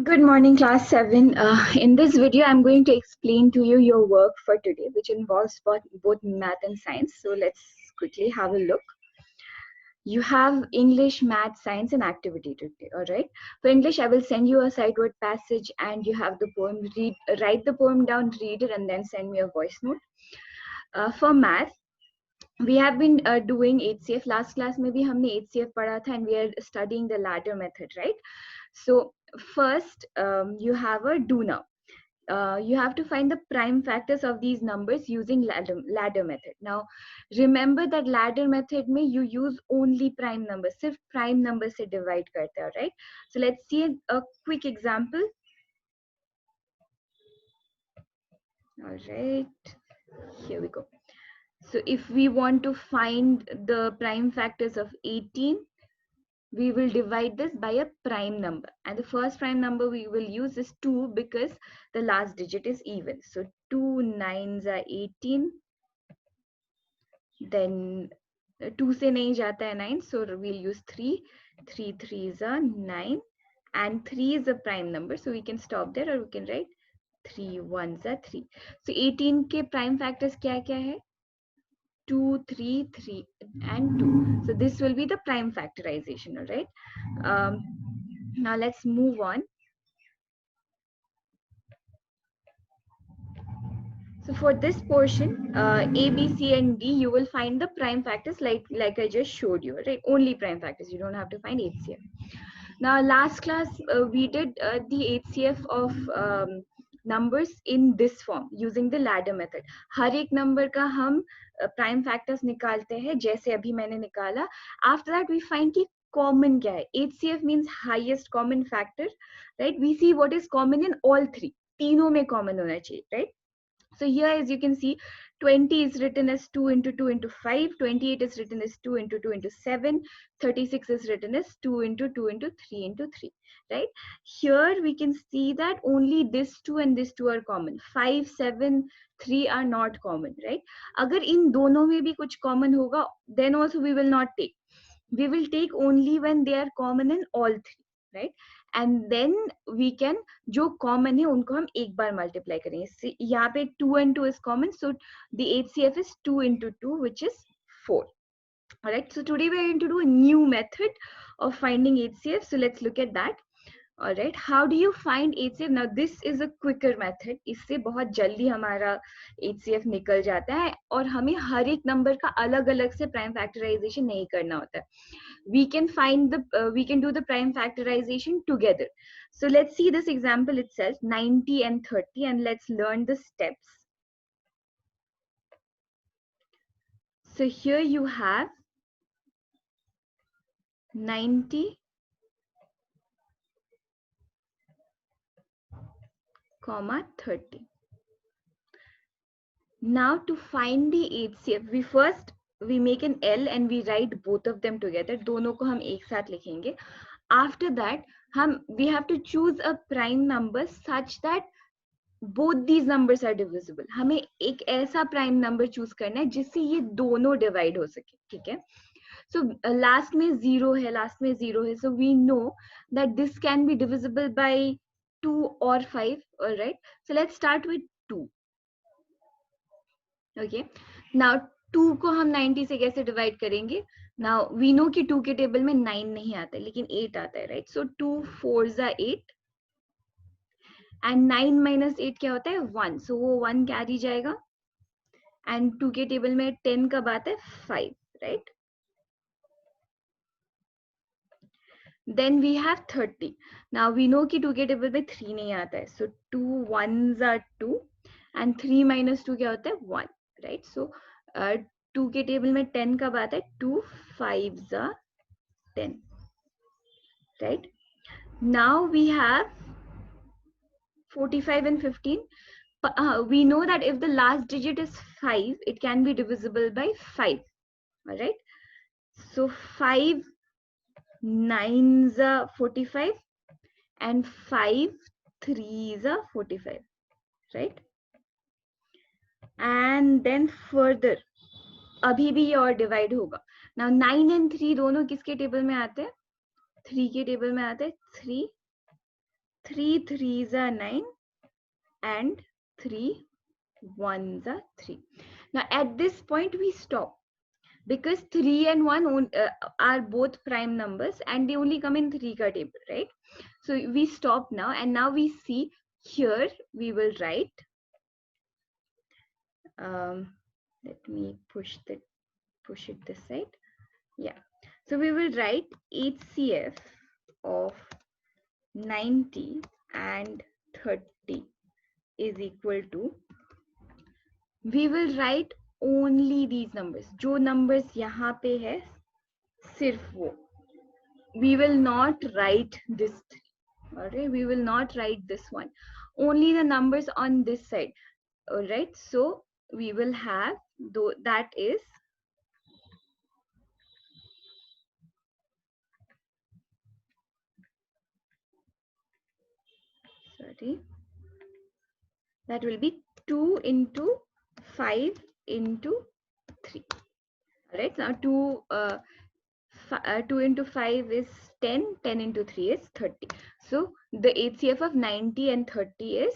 Good morning, class 7. In this video, I'm going to explain to you your work for today, which involves both math and science. So let's quickly have a look. You have English, math, science, and activity today. All right. For English, I will send you a sight word passage, and you have the poem. Write the poem down, read it, and then send me a voice note. For math, we have been doing HCF. Last class में भी हमने HCF पढ़ा था, and we are studying the ladder method, right? So first, you have a do now. You have to find the prime factors of these numbers using ladder method. Now, remember that ladder method में you use only prime numbers, सिर्फ prime number से divide करते हैं, right? So let's see a quick example. All right, here we go. So if we want to find the prime factors of 18, we will divide this by a prime number, and the first prime number we will use is 2 because the last digit is even. So 2 9s are 18, then 2 से नहीं जाता है 9, so we'll use 3, 3 3s are 9, and 3 is a prime number, so we can stop there or we can write 3 1s are 3. So 18 के prime factors क्या क्या है? 2 3 3 and 2. So this will be the prime factorization. All right, now let's move on. So for this portion, A, B, C, and D, you will find the prime factors like I just showed you, right? Only prime factors. You don't have to find HCF. Now, last class, we did the HCF of numbers in this form using the ladder method. हर एक number का हम prime factors निकालते हैं, जैसे अभी मैंने निकाला. After that, we find कि common क्या है. HCF means highest common factor, right? We see what is common in all three. तीनों में common होना चाहिए, right? So here, as you can see, 20 is written as 2 into 2 into 5, 28 is written as 2 into 2 into 7, 36 is written as 2 into 2 into 3 into 3, right? Here we can see that only this 2 and this 2 are common. 5, 7, 3 are not common, right? अगर इन दोनों में भी कुछ common होगा, then also we will not take. We will take only when they are common in all three, right? And then we can, जो common है उनको हम एक बार multiply करेंगे. यहाँ पे 2 and 2 is common, so the HCF is 2 into 2, which is 4. All right, so today we are going to do a new method of finding HCF. So let's look at that. All right, how do you find HCF? Now this is a quicker method. इससे बहुत जल्दी हमारा HCF निकल जाता है और हमें हर एक नंबर का अलग अलग से प्राइम फैक्टराइजेशन नहीं करना होता है. We can find we can do the prime factorization together. So let's see this example itself, 90 and 30, and let's learn the steps. So here you have 90 comma 30. Now to find the HCF, we make an L and we write both of them together. दोनों को हम एक साथ लिखेंगे. After that, we have to choose a prime number such that both these numbers are divisible. हमें एक ऐसा prime number choose करना है जिससे ये दोनों divide हो सके, ठीक है? So last में 0 है, last में 0 है, so we know that this can be divisible by 2 or 5. All right, so let's start with 2. Okay, now 2 को हम 90 से कैसे divide करेंगे? Now we know कि 2 के टेबल में 9 नहीं आता है, लेकिन 8 आता है, right? So 2 4s are 8 and 9 minus 8 क्या होता है? 1. So वो 1 कैरी जाएगा. And 2 के टेबल में 10 कब आता है? 5, right? Then we have 30. Now we know कि 2 के टेबल में 3 नहीं आता है. So 2 1s are 2 and 3 minus 2 क्या होता है? 1, right? So 2 के टेबल में 10 कब आता है? 2 5s are 10, right? Now we have 45 and 15. We know that if the last digit is 5, it can be divisible by 5. All right. So 5 9s are 45 and 5 3s are 45, right? And then further, अभी भी ये और divide होगा. Now 9 and 3 दोनों किसके table में आते हैं? 3 के टेबल में आते हैं. 3 3 3s are 9 and 3 1s are 3. Now at this point we stop because 3 and 1 are both prime numbers and they only come in 3 ka table, right? So we stop now, and now we see here we will write, let me push it this side. Yeah, so we will write HCF of 90 and 30 is equal to, we will write only these numbers, जो numbers यहाँ पे है सिर्फ वो, we will not write this, all right? We will not write this one, only the numbers on this side, all right? So we will have, though, that is, sorry, that will be 2 into 5 into 3, all right? Now 2 into 5 is 10, 10 into 3 is 30. So the HCF of 90 and 30 is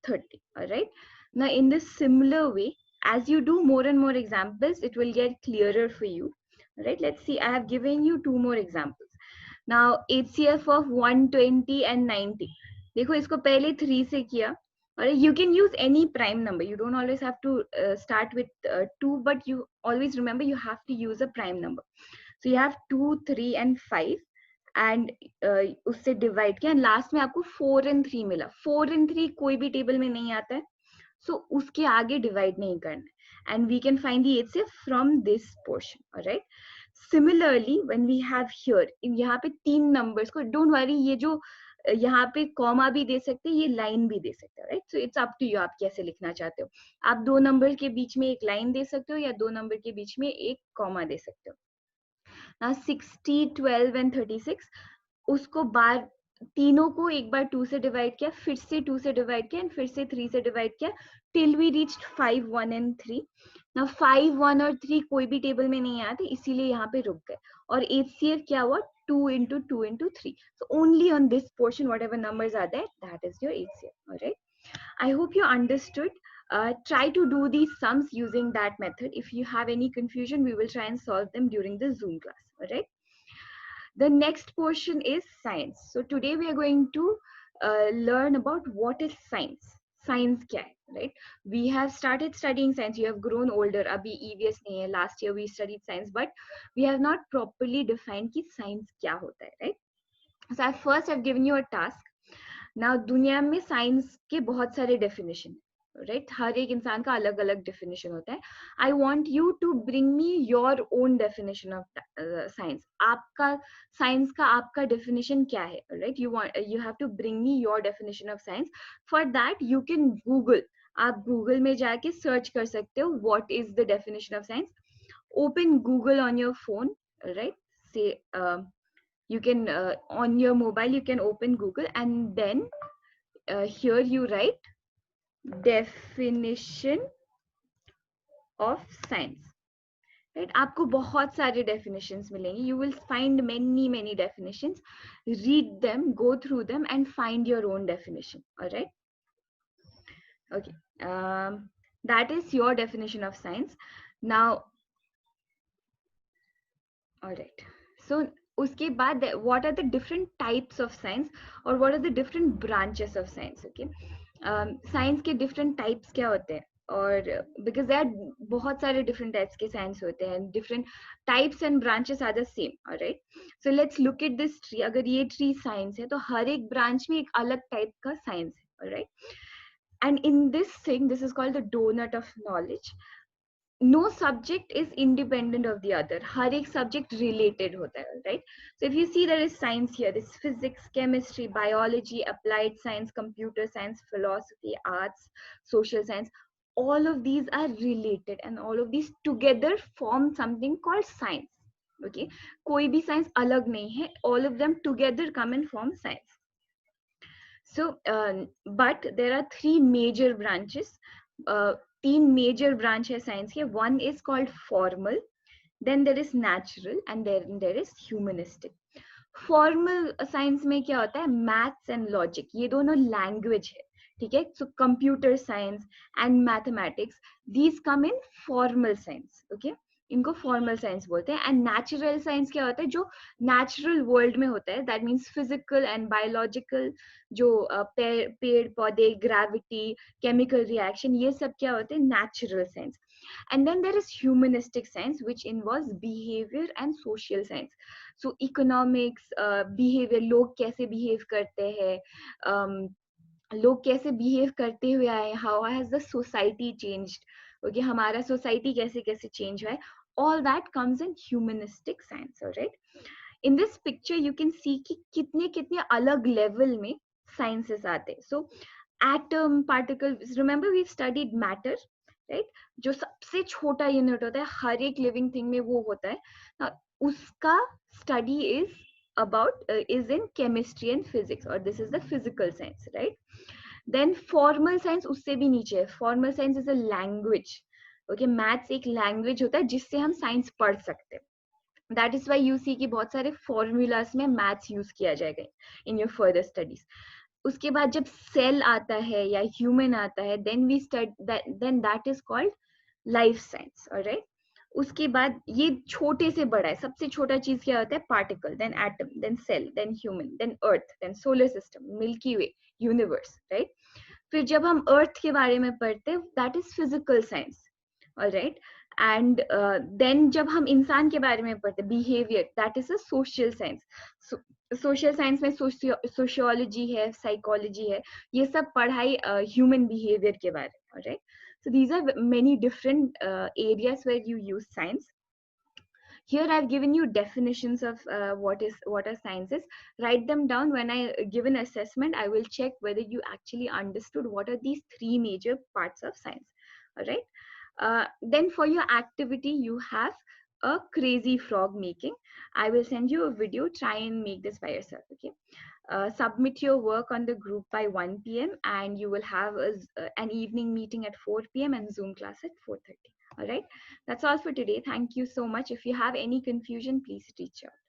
30, all right? Now in this similar way, as you do more and more examples, it will get clearer for you, all right? Let's see, I have given you 2 more examples. Now HCF of 120 and 90, देखो इसको पहले 3 से किया, or you can use any prime number. You don't always have to start with 2, but you always remember you have to use a prime number. So you have 2, 3 and 5, and उससे divide किया, and last में आपको 4 and 3 मिला. 4 and 3 कोई भी table में नहीं आता है, so उसके आगे divide नहीं करना, and we can find the HCF from this portion, all right? Similarly, when we have here, यहाँ पे 3 numbers को, don't worry, ये जो यहाँ पे कॉमा भी दे सकते हैं, ये लाइन भी दे सकते हैं, right? So it's up to you, आप कैसे लिखना चाहते हो. आप 2 नंबर के बीच में एक लाइन दे सकते हो या 2 नंबर के बीच में एक कॉमा दे सकते हो. ना 60, 12 and 36, उसको बार तीनों को एक बार 2 से डिवाइड किया, फिर से 2 से डिवाइड किया, एंड फिर से 3 से डिवाइड किया, टिल वी रीच्ड 5, 1 and 3. ना 5, 1 और 3 कोई भी टेबल में नहीं आते, इसीलिए यहाँ पे रुक गए. और HCF क्या हुआ? 2 into 2 into 3. So only on this portion, whatever numbers are there, that is your HCF. All right. I hope you understood. Try to do these sums using that method. If you have any confusion, we will try and solve them during the Zoom class. All right. The next portion is science. So today we are going to learn about what is science. Science kya hai, right? We have started studying science. You have grown older. Abhi EVS nahi hai. Last year we studied science, but we have not properly defined ki science kya hota hai, right? So at first I've given you a task. Now दुनिया में science के बहुत सारे definition, right? हर एक इंसान का अलग अलग definition होता है. I want you to bring me your own definition of science. आपका science का आपका definition क्या है, right? You have to bring me your definition of science. For that you can Google. आप Google में जाके search कर सकते हो what is the definition of science. Open Google on your phone, right? Say you can on your mobile you can open Google, and then here you write definition of science, right? आपको बहुत सारे definitions मिलेंगे. You will find many definitions. Read them, go through them, and find your own definition. All right. Okay. That is your definition of science. Now, all right. So उसके बाद what are the different types of science, or what are the different branches of science? Okay. Science के different types क्या होते हैं? और because there are बहुत सारे different types के science होते हैं, different types and branches are the same, all right? So let's look at this tree. अगर ये tree science है, तो हर एक branch में एक अलग type का science है, all right? And in this thing, this is called the donut of knowledge. No subject is independent of the other. हर एक subject related होता है, right? So if you see there is science here, this physics, chemistry, biology, applied science, computer science, philosophy, arts, social science. All of these are related, and all of these together form something called science. Okay, कोई भी science अलग नहीं है. All of them together come and form science. So, but there are 3 major branches. 3 major branch है science के. One is called formal, then there is natural, and then there is humanistic. Formal science में क्या होता है, maths and logic, ये दोनों language है, ठीक है. So computer science and mathematics, these come in formal science, okay. इनको फॉर्मल साइंस बोलते हैं. एंड नेचुरल साइंस क्या होता है, जो नेचुरल वर्ल्ड में होता है, that means physical and biological, जो पेड़ पौधे, ग्रेविटी, केमिकल रिएक्शन, ये सब क्या होते हैं, natural science. And then there is humanistic science, which involves behavior and social science. So economics, behavior, लोग कैसे behave करते हैं, लोग कैसे behave करते हुए आए, how has the society changed, okay, हमारा society कैसे कैसे change हुआ है, all that comes in humanistic science, alright. In this picture you can see कि कितने कितने अलग level में sciences आते हैं. So atom, particle, remember we've studied matter, right? जो सबसे छोटा यूनिट होता है हर एक लिविंग थिंग में वो होता है. Now, उसका study is in chemistry and physics, or this is the physical science, right? Then formal science उससे भी नीचे है. Formal science is a language, okay? Maths एक language होता है जिससे हम science पढ़ सकते हैं. That is why you see कि बहुत सारे formulas में maths use किया जाएगा in your further studies. उसके बाद जब सेल आता है या ह्यूमन आता है, then we study, then that is called life science, alright. उसके बाद ये छोटे से बड़ा है, सबसे छोटा चीज क्या होता है, particle, then atom, then cell, then human, then earth, then solar system, milky way, universe, right. फिर जब हम अर्थ के बारे में पढ़ते हैं, that is physical science, alright. And then जब हम इंसान के बारे में पढ़ते हैं, behaviour, that is a social science. Social science में सोशियोलॉजी है, साइकोलॉजी है, ये सब पढ़ाई ह्यूमन बिहेवियर के बारे में, right. So these are many different areas where you use science. Here I've given you definitions of what are sciences. Write them down. When I give an assessment, I will check whether you actually understood what are these three major parts of science. All right. Then for your activity, you have a crazy frog making. I will send you a video. Try and make this by yourself. Okay. Submit your work on the group by 1 p.m. and you will have an evening meeting at 4 p.m. and Zoom class at 4:30. All right. That's all for today. Thank you so much. If you have any confusion, please reach out.